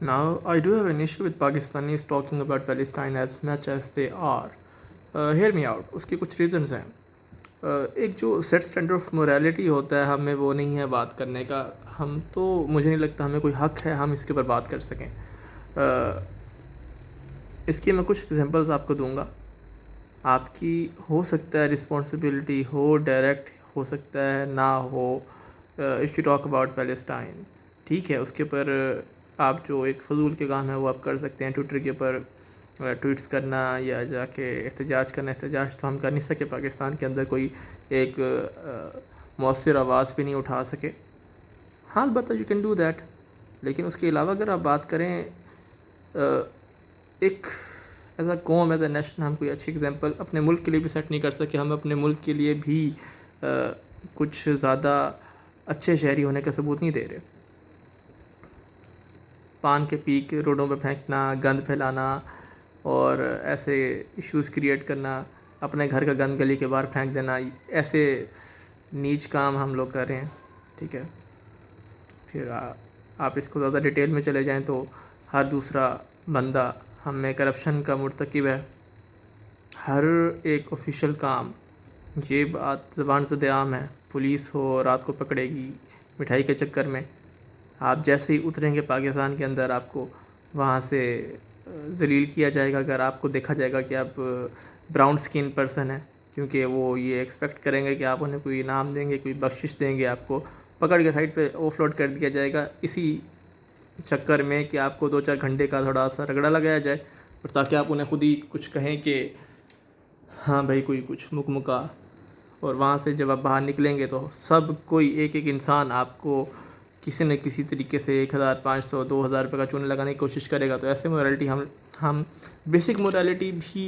Now, I do have an issue with Pakistanis talking about Palestine as much as they are. Hear me out. उसके कुछ reasons हैं. एक जो set standard of morality होता है, हमें वो नहीं है बात करने का. हम तो, मुझे नहीं लगता हमें कोई हक़ है हम इसके ऊपर बात कर सकें. इसकी मैं कुछ एग्जांपल्स आपको दूंगा. आपकी हो सकता है रिस्पॉन्सिबिलिटी हो, डायरेक्ट हो सकता है ना हो. If you talk about Palestine, ठीक है, उसके ऊपर आप जो एक फ़जूल के काम है वो आप कर सकते हैं. ट्विटर के ऊपर ट्वीट्स करना या जाके एहतजाज करना. एहतजाज तो हम कर नहीं सके, पाकिस्तान के अंदर कोई एक मौसर आवाज़ भी नहीं उठा सके. हाँ, अलबत्ता यू कैन डू दैट. लेकिन उसके अलावा अगर आप बात करें एक एज अ कौम, एज अ नेशन, हम कोई अच्छी एग्जांपल अपने मुल्क के लिए भी सेट नहीं कर सके. हम अपने मुल्क के लिए भी कुछ ज़्यादा अच्छे शहरी होने का सबूत नहीं दे रहे. पान के पीक रोडों पे फेंकना, गंद फैलाना और ऐसे इश्यूज़ क्रिएट करना, अपने घर का गंद गली के बाहर फेंक देना, ऐसे नीच काम हम लोग कर रहे हैं. ठीक है, फिर आप इसको ज़्यादा डिटेल में चले जाएं तो हर दूसरा बंदा हम में करप्शन का मुर्तकिब है. हर एक ऑफिशियल काम, ये बात ज़बान ज़द आम है. पुलिस हो रात को पकड़ेगी मिठाई के चक्कर में. आप जैसे ही उतरेंगे पाकिस्तान के अंदर, आपको वहाँ से ज़लील किया जाएगा अगर आपको देखा जाएगा कि आप ब्राउन स्किन पर्सन हैं, क्योंकि वो ये एक्सपेक्ट करेंगे कि आप उन्हें कोई इनाम देंगे, कोई बख्शिश देंगे. आपको पकड़ के साइड पे ऑफलोड कर दिया जाएगा इसी चक्कर में कि आपको 2-4 घंटे का थोड़ा सा रगड़ा लगाया जाए, और ताकि आप उन्हें खुद ही कुछ कहें कि हाँ भाई कोई कुछ मुकमुका. और वहाँ से जब आप बाहर निकलेंगे तो सब कोई एक एक इंसान आपको किसी न किसी तरीके से 1,500 2,000 रुपये का चूना लगाने की कोशिश करेगा. तो ऐसे मोरालिटी हम बेसिक मोरालिटी भी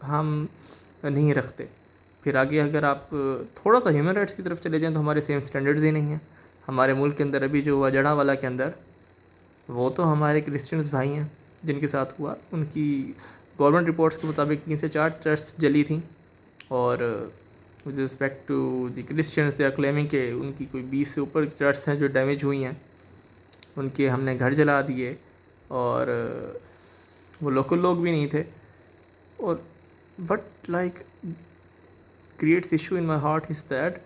हम नहीं रखते. फिर आगे अगर आप थोड़ा सा ह्यूमन राइट्स की तरफ चले जाएं तो हमारे सेम स्टैंडर्ड्स ही नहीं हैं. हमारे मुल्क के अंदर अभी जो हुआ जड़ावाला के अंदर, वो तो हमारे क्रिश्चियंस भाई हैं जिनके साथ हुआ. उनकी गवर्नमेंट रिपोर्ट्स के मुताबिक 3 से 4 चर्च जली थी, और with respect to the Christians they are claiming के उनकी कोई 20 से ऊपर चर्च हैं जो डैमेज हुई हैं. उनके हमने घर जला दिए, और वो लोकल लोग भी नहीं थे. और but like creates issue in my heart is that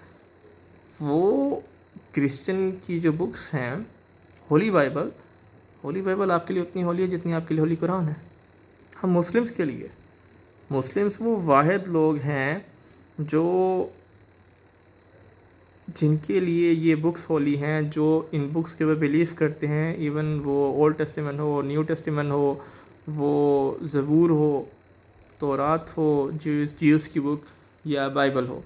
वो क्रिश्चियन की जो बुक्स हैं, होली बाइबल आपके लिए उतनी होली है जितनी आपके लिए होली कुरान है. हम मुस्लिम्स के लिए, मुस्लिम्स वो वाहिद लोग हैं जो जिनके लिए ये बुक्स होली हैं, जो इन बुक्स के ऊपर बिलीव करते हैं. इवन वो ओल्ड टेस्टामेंट हो, न्यू टेस्टामेंट हो, वो ज़बूर हो, तौरात हो, ज्यूस की बुक, या बाइबल हो,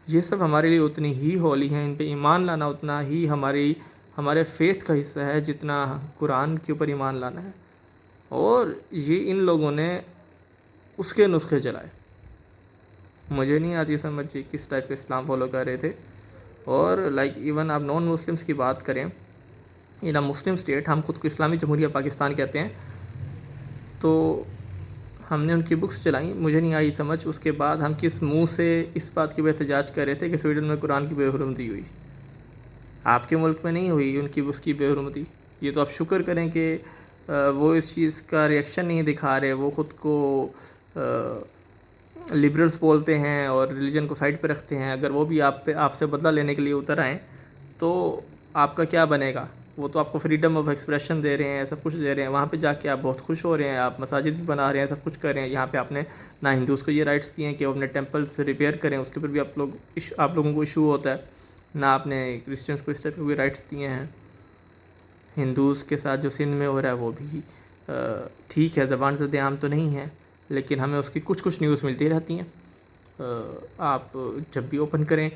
ये सब हमारे लिए उतनी ही होली हैं. इन पे ईमान लाना उतना ही हमारे फेथ का हिस्सा है जितना कुरान के ऊपर ईमान लाना है. और ये इन लोगों ने उसके नुस्खे चलाए. मुझे नहीं आती समझ किस टाइप का इस्लाम फॉलो कर रहे थे. और लाइक इवन आप नॉन मुस्लिम्स की बात करें, इन अ मुस्लिम स्टेट, हम खुद को इस्लामी जमहूरिया पाकिस्तान कहते हैं, तो हमने उनकी बुक्स चलाई. मुझे नहीं आई समझ उसके बाद हम किस मुंह से इस बात की एहतजाज कर रहे थे कि स्वीडन में कुरान की बेहुरमती हुई. आपके मुल्क में नहीं हुई उनकी बुक्स की बेहुरमती. ये तो आप शुक्र करें कि वो इस चीज़ का रिएक्शन नहीं दिखा रहे. वो ख़ुद को लिबरल्स बोलते हैं और रिलीजन को साइड पे रखते हैं. अगर वो भी आपसे बदला लेने के लिए उतर आएँ तो आपका क्या बनेगा. वो तो आपको फ्रीडम ऑफ एक्सप्रेशन दे रहे हैं, सब कुछ दे रहे हैं. वहाँ पे जाके आप बहुत खुश हो रहे हैं, आप मसाजिद भी बना रहे हैं, सब कुछ कर रहे हैं. यहाँ पे आपने ना हिंदूज़ को ये राइट्स दिए हैं कि वो अपने टेम्पल्स रिपेयर करें, उसके ऊपर भी आप लोगों को इशू होता है. ना आपने क्रिश्चियंस को इस टाइप के कोई राइट्स दिए हैं. हिंदूज़ के साथ जो सिंध में हो रहा है वो भी ठीक है, ज़बान ज़द आम तो नहीं है, लेकिन हमें उसकी कुछ न्यूज़ मिलती रहती हैं. आप जब भी ओपन करें,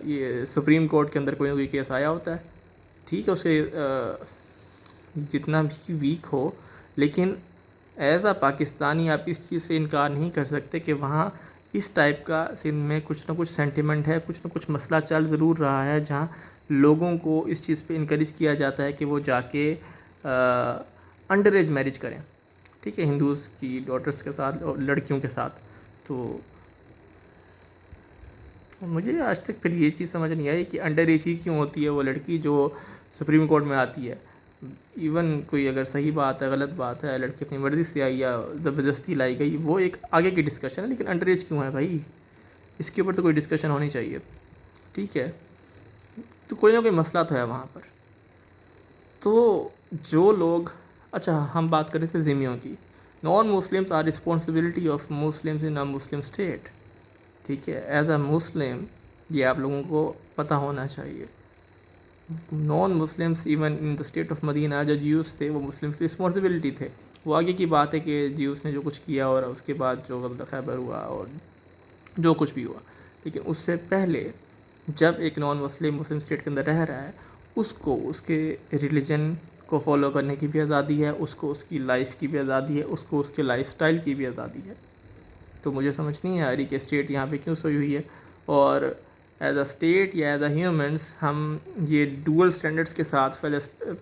ये सुप्रीम कोर्ट के अंदर कोई ना कोई केस आया होता है. ठीक है, उसे जितना भी वीक हो, लेकिन एज़ आ पाकिस्तानी आप इस चीज़ से इनकार नहीं कर सकते कि वहाँ इस टाइप का सिंध में कुछ ना कुछ सेंटिमेंट है, कुछ ना कुछ मसला चल ज़रूर रहा है, जहाँ लोगों को इस चीज़ पे इनकरेज किया जाता है कि वो जाके अंडर एज मैरिज करें. ठीक है, हिंदूज़ की डॉटर्स के साथ और लड़कियों के साथ. तो मुझे आज तक फिर ये चीज़ समझ नहीं आई कि अंडर एज ही क्यों होती है वो लड़की जो सुप्रीम कोर्ट में आती है. ایون کوئی اگر صحیح بات ہے غلط بات ہے لڑکی اپنی مرضی سے آئی یا زبردستی لائی گئی وہ ایک آگے کی ڈسکشن ہے, لیکن انڈر ایج کیوں ہے بھائی, اس کے اوپر تو کوئی ڈسکشن ہونی چاہیے. ٹھیک ہے, تو کوئی نہ کوئی مسئلہ تو ہے وہاں پر. تو جو لوگ, اچھا ہم بات کر رہے تھے ذمیوں کی, non Muslims are responsibility of Muslims in a Muslim state. ٹھیک ہے, ایز اے مسلم یہ آپ لوگوں کو پتہ ہونا چاہیے. Non Muslims even in the state of Medina جو جیوز تھے وہ مسلم کی رسپانسبلٹی تھے. وہ آگے کی بات ہے کہ جیوز نے جو کچھ کیا اور اس کے بعد جو غزوہ خیبر ہوا اور جو کچھ بھی ہوا, لیکن اس سے پہلے جب ایک نان مسلم اسٹیٹ کے اندر رہ رہا ہے اس کو اس کے ریلیجن کو فالو کرنے کی بھی آزادی ہے, اس کو اس کی لائف کی بھی آزادی ہے, اس کو اس کے لائف سٹائل کی بھی آزادی ہے. تو مجھے سمجھ نہیں آ رہی کہ اسٹیٹ یہاں پہ کیوں سوئی ہوئی ہے, اور ایز اے اسٹیٹ یا ایز اے ہیومنس ہم یہ ڈوئل سٹینڈرڈس کے ساتھ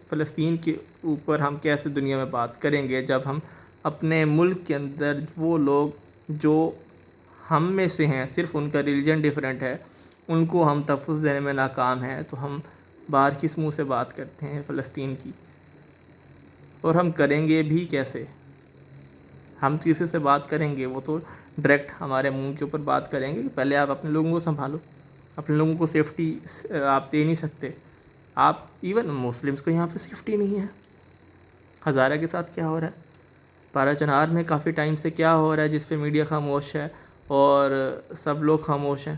فلسطین کے اوپر ہم کیسے دنیا میں بات کریں گے جب ہم اپنے ملک کے اندر وہ لوگ جو ہم میں سے ہیں صرف ان کا ریلیجن ڈیفرنٹ ہے ان کو ہم تحفظ دینے میں ناکام ہیں, تو ہم باہر کس منہ سے بات کرتے ہیں فلسطین کی, اور ہم کریں گے بھی کیسے؟ ہم کسی سے بات کریں گے وہ تو ڈائریکٹ ہمارے منہ کے اوپر بات کریں گے کہ پہلے آپ اپنے لوگوں کو سنبھالو, اپنے لوگوں کو سیفٹی آپ دے نہیں سکتے. آپ ایون مسلمس کو یہاں پہ سیفٹی نہیں ہے. ہزارہ کے ساتھ کیا ہو رہا ہے, پارا چنار میں کافی ٹائم سے کیا ہو رہا ہے جس پہ میڈیا خاموش ہے اور سب لوگ خاموش ہیں.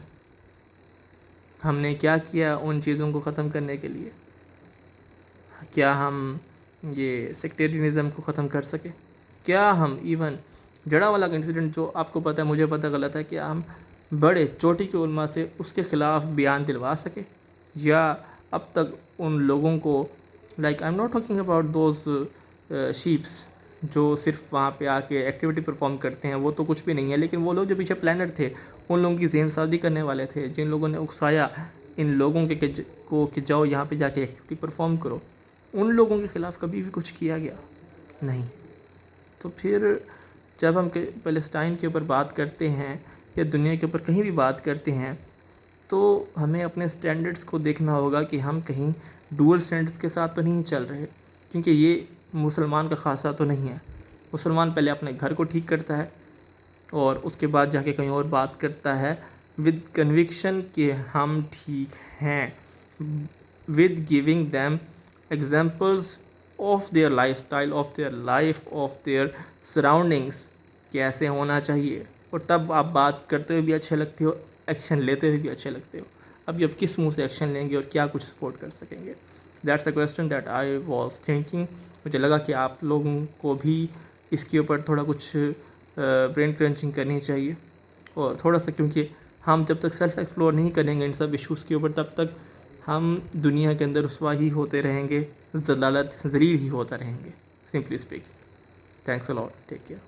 ہم نے کیا کیا ان چیزوں کو ختم کرنے کے لیے؟ کیا ہم یہ سیکٹیرینزم کو ختم کر سکے؟ کیا ہم ایون جڑا والا کا انسیڈنٹ جو آپ کو پتہ ہے مجھے پتہ غلط ہے, کیا ہم بڑے چوٹی کے علماء سے اس کے خلاف بیان دلوا سکے؟ یا اب تک ان لوگوں کو like I am not talking about those shapes جو صرف وہاں پہ آ کے ایکٹیویٹی پرفارم کرتے ہیں, وہ تو کچھ بھی نہیں ہے, لیکن وہ لوگ جو پیچھے پلانر تھے ان لوگوں کی ذہن سازی کرنے والے تھے, جن لوگوں نے اکسایا ان لوگوں کے کہ جاؤ یہاں پہ جا کے ایکٹیویٹی پرفارم کرو, ان لوگوں کے خلاف کبھی بھی کچھ کیا گیا نہیں. تو پھر جب ہم فلسطین کے اوپر بات کرتے ہیں یا دنیا کے اوپر کہیں بھی بات کرتے ہیں تو ہمیں اپنے سٹینڈرڈس کو دیکھنا ہوگا کہ ہم کہیں ڈوئل سٹینڈرڈس کے ساتھ تو نہیں چل رہے, کیونکہ یہ مسلمان کا خاصہ تو نہیں ہے. مسلمان پہلے اپنے گھر کو ٹھیک کرتا ہے اور اس کے بعد جا کے کہیں اور بات کرتا ہے ود کنوکشن کہ ہم ٹھیک ہیں, with giving them examples of their lifestyle, of their life, of their surroundings کیسے ہونا چاہیے, اور تب آپ بات کرتے ہوئے بھی اچھے لگتے ہو, ایکشن لیتے ہوئے بھی اچھے لگتے ہو. اب کس منہ سے ایکشن لیں گے اور کیا کچھ سپورٹ کر سکیں گے؟ That's a question that I was thinking. مجھے لگا کہ آپ لوگوں کو بھی اس کے اوپر تھوڑا کچھ برین کرنچنگ کرنی چاہیے, اور تھوڑا سا کیونکہ ہم جب تک سیلف ایکسپلور نہیں کریں گے ان سب ایشوز کے اوپر تب تک ہم دنیا کے اندر رسوا ہی ہوتے رہیں گے, ذلیل ہی ہوتا رہیں گے, سمپلی اسپیکنگ. تھینکس اے لاٹ, ٹیک کیئر.